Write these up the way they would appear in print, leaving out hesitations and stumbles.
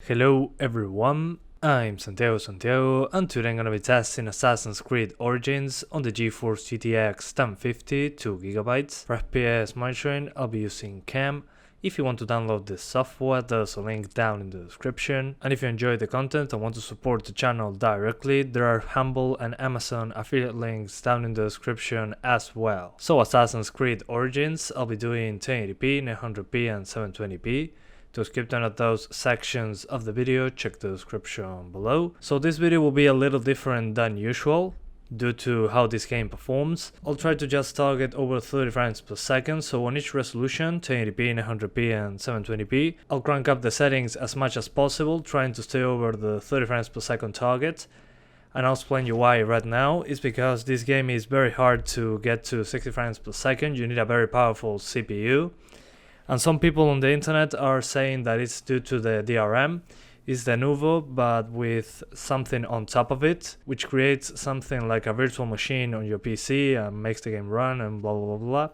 Hello everyone, I'm Santiago, and today I'm gonna be testing Assassin's Creed Origins on the GeForce GTX 1050 2GB. For FPS monitoring, I'll be using CAM. If you want to download this software, there's a link down in the description. And if you enjoy the content and want to support the channel directly, there are Humble and Amazon affiliate links down in the description as well. So Assassin's Creed Origins, I'll be doing 1080p, 900p and 720p. To skip down at those sections of the video, check the description below. So this video will be a little different than usual due to how this game performs. I'll try to just target over 30 frames per second, so on each resolution, 1080p, 900p and 720p, I'll crank up the settings as much as possible, trying to stay over the 30 frames per second target. And I'll explain you why right now. It's because this game is very hard to get to 60 frames per second. You need a very powerful CPU. And some people on the internet are saying that it's due to the DRM. It's the Nuvo, but with something on top of it, which creates something like a virtual machine on your PC and makes the game run and blah blah blah blah.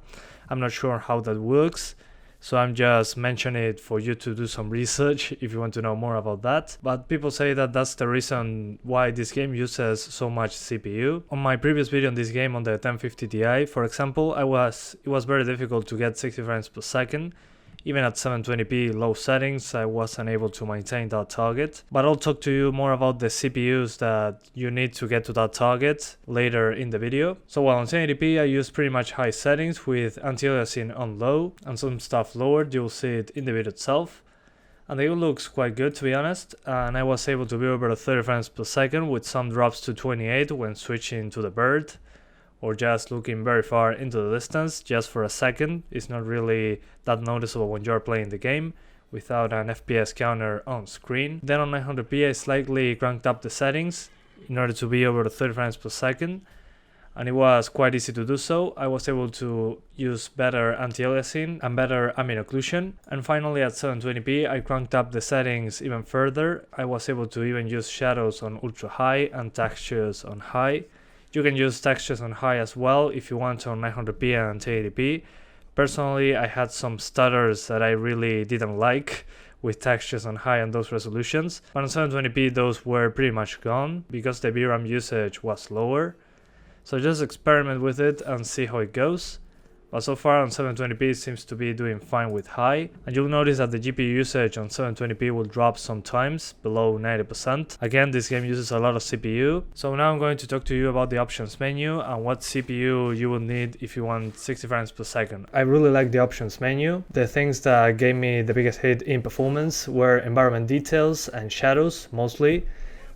I'm not sure how that works, so I'm just mentioning it for you to do some research if you want to know more about that. But people say that that's the reason why this game uses so much CPU. On my previous video on this game on the 1050 Ti, for example, it was very difficult to get 60 frames per second. Even at 720p low settings, I wasn't able to maintain that target. But I'll talk to you more about the CPUs that you need to get to that target later in the video. So while on 1080p, I use pretty much high settings with anti-aliasing on low and some stuff lowered. You'll see it in the video itself. And it looks quite good, to be honest. And I was able to be over 30 frames per second with some drops to 28 when switching to the bird, or just looking very far into the distance just for a second. It's not really that noticeable when you're playing the game without an FPS counter on screen. Then on 900p I slightly cranked up the settings in order to be over 30 frames per second, and it was quite easy to do so. I was able to use better anti-aliasing and better ambient occlusion. And finally at 720p I cranked up the settings even further. I was able to even use shadows on ultra high and textures on high. You can use textures on high as well if you want on 900p and 1080p. Personally, I had some stutters that I really didn't like with textures on high and those resolutions. But on 720p those were pretty much gone because the VRAM usage was lower. So just experiment with it and see how it goes. But so far on 720p it seems to be doing fine with high, and you'll notice that the GPU usage on 720p will drop sometimes below 90%. Again, this game uses a lot of CPU. So now I'm going to talk to you about the options menu and what CPU you will need if you want 60 frames per second. I really like the options menu. The things that gave me the biggest hit in performance were environment details and shadows mostly.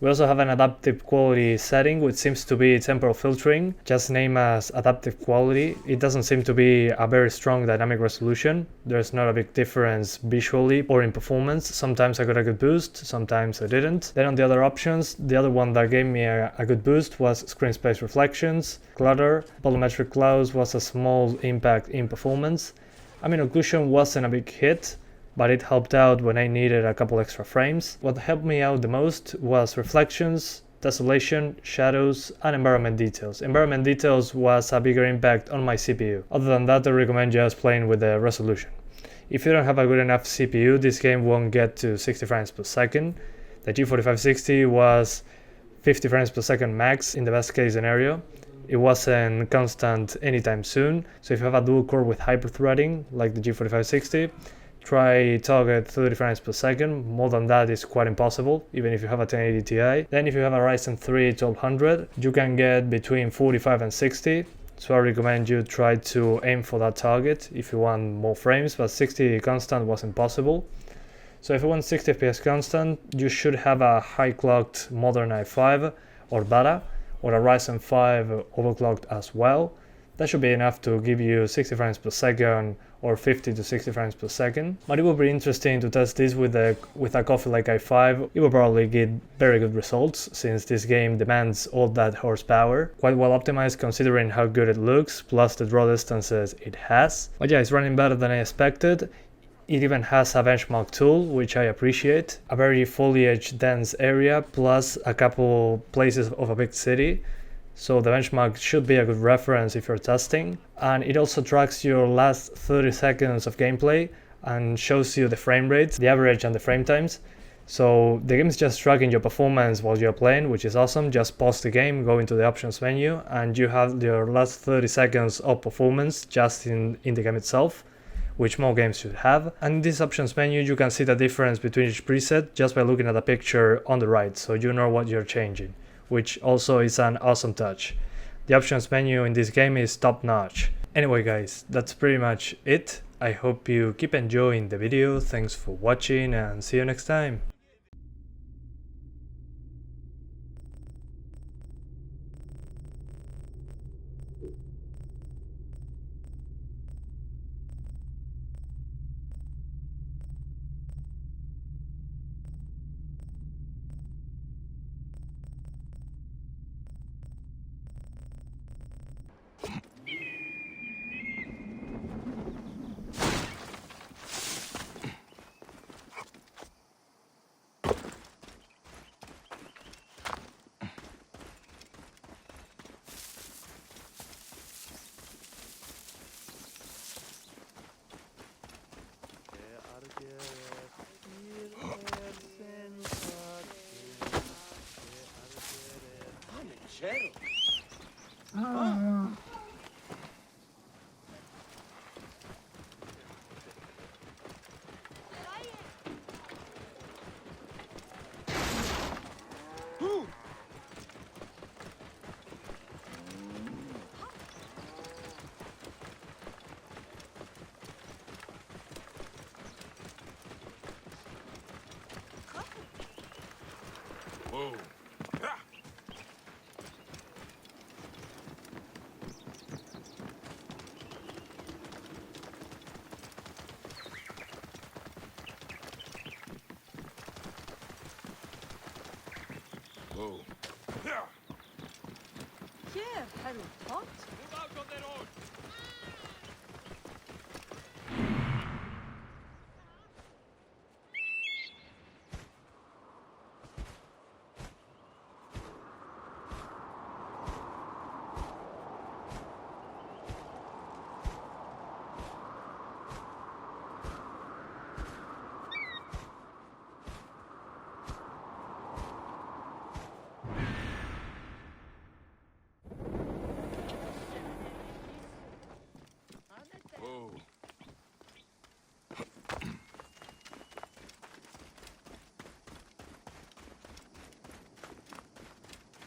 We also have an adaptive quality setting, which seems to be temporal filtering, just named as adaptive quality. It doesn't seem to be a very strong dynamic resolution. There's not a big difference visually or in performance. Sometimes I got a good boost, sometimes I didn't. Then on the other options, the other one that gave me a good boost was screen space reflections, clutter. Volumetric clouds was a small impact in performance. Ambient occlusion wasn't a big hit, but it helped out when I needed a couple extra frames. What helped me out the most was reflections, tessellation, shadows, and environment details. Environment details was a bigger impact on my CPU. Other than that, I recommend just playing with the resolution. If you don't have a good enough CPU, this game won't get to 60 frames per second. The G4560 was 50 frames per second max in the best case scenario. It wasn't constant anytime soon, so if you have a dual core with hyperthreading like the G4560, try target 30 frames per second. More than that is quite impossible, even if you have a 1080 Ti. Then if you have a Ryzen 3 1200, you can get between 45 and 60. So I recommend you try to aim for that target if you want more frames, but 60 constant was impossible. So if you want 60 FPS constant, you should have a high clocked modern i5 or better, or a Ryzen 5 overclocked as well. That should be enough to give you 60 frames per second or 50 to 60 frames per second. But it will be interesting to test this with a coffee like i5. It will probably get very good results since this game demands all that horsepower. Quite well optimized considering how good it looks, plus the draw distances it has. But yeah, it's running better than I expected. It even has a benchmark tool, which I appreciate. A very foliage dense area, plus a couple places of a big city. So the benchmark should be a good reference if you're testing. And it also tracks your last 30 seconds of gameplay and shows you the frame rates, the average and the frame times. So the game is just tracking your performance while you're playing, which is awesome. Just pause the game, go into the options menu, and you have your last 30 seconds of performance just in the game itself, which more games should have. And in this options menu you can see the difference between each preset just by looking at the picture on the right, so you know what you're changing, which also is an awesome touch. The options menu in this game is top notch. Anyway guys, that's pretty much it. I hope you keep enjoying the video, thanks for watching and see you next time. Hier, har du fått?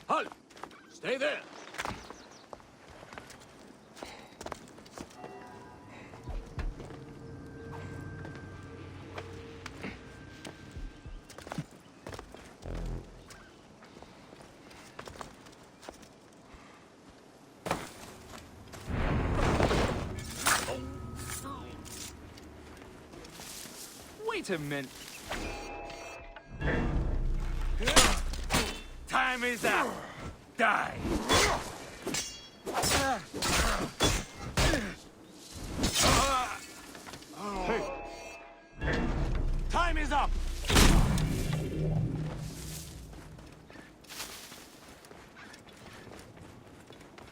Halt! Stay there! Wait a minute. Time is up. Die. Time is up.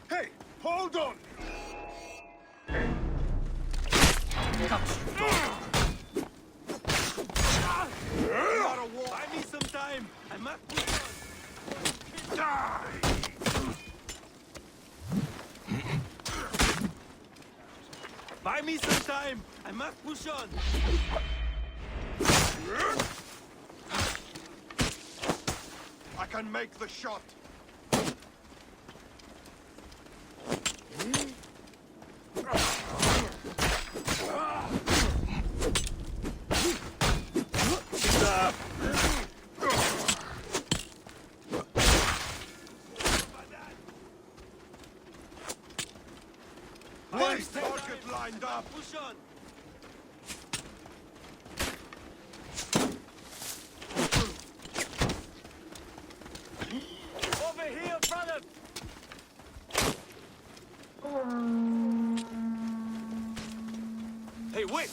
Hey, hold on. Buy me some time. I must die. Buy me some time. I must push on. I can make the shot. Target lined up. Push on. Over here, brother. Hey, wait.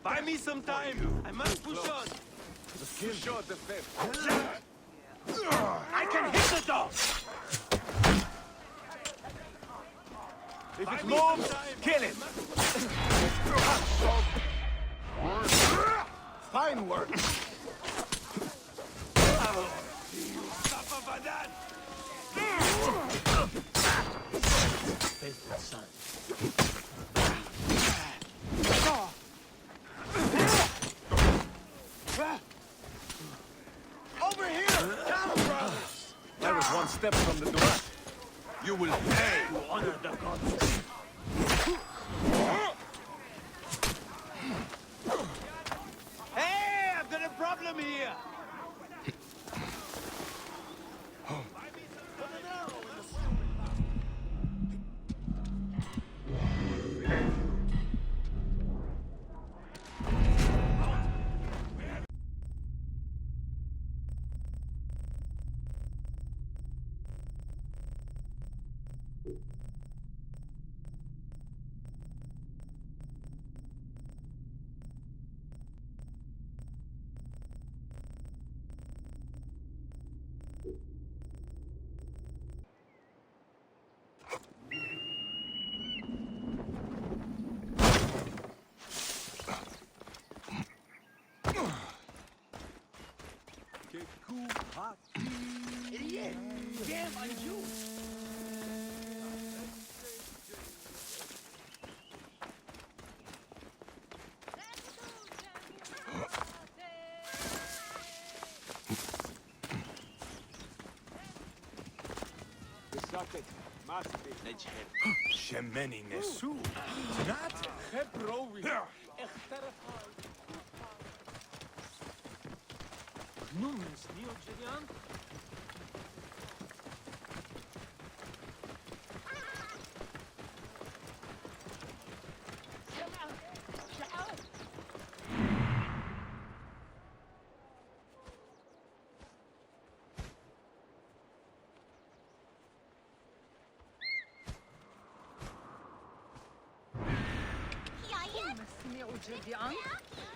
Buy me some time. I must push on. Push on the fence. I can hit the dog! If it moves, kill it. Fine work. Suffer for that. Faithful son. Over here! Down, brothers! That was one step from the door. You will pay to honor the gods. Hey, I've got a problem here! Idiot! Damn on you! Shemeni Nesu. Not PRO-VDH.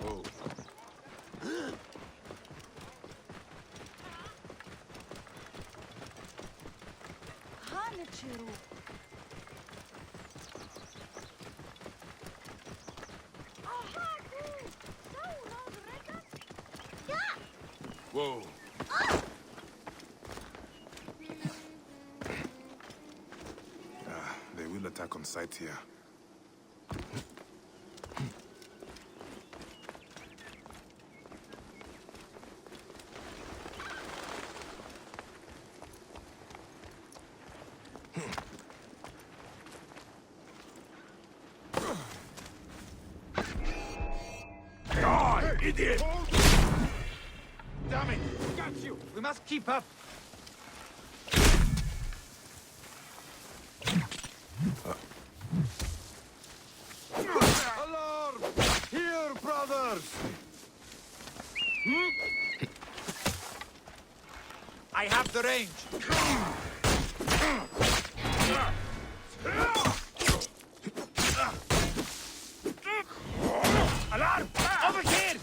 Oh. Whoa. They will attack on sight here. Idiot! Damn it! Got you! We must keep up! Alarm! Here, brothers! I have the range! Alarm! Over here!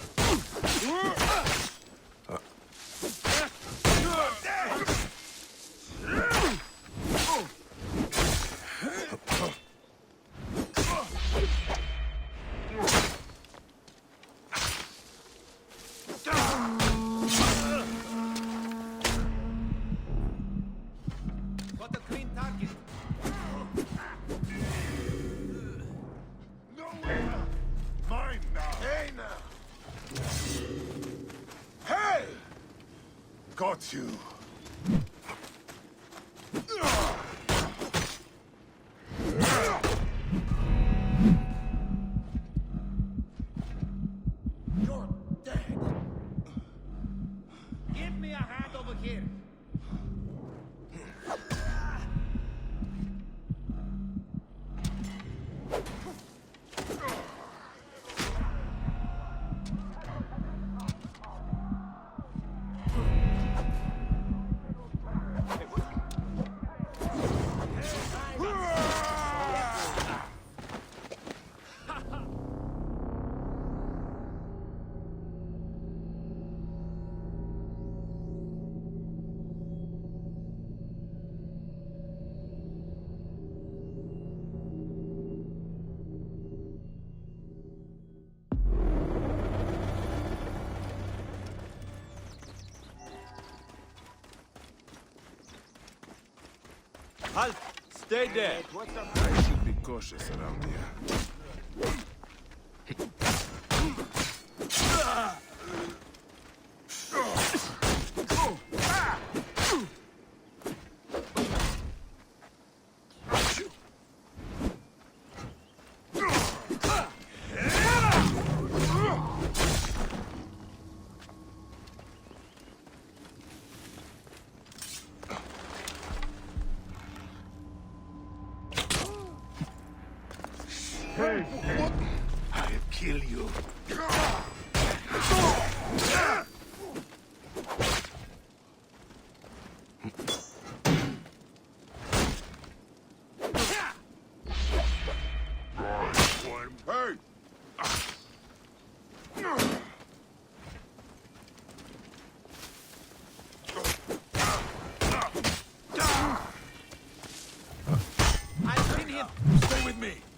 Got a clean target. No way! Mine now! Hey now! Hey! Got you! You're dead! Give me a hand over here! Halt! Stay there! I should be cautious around here. I'll kill you. Hey! I've seen him! Stay with me.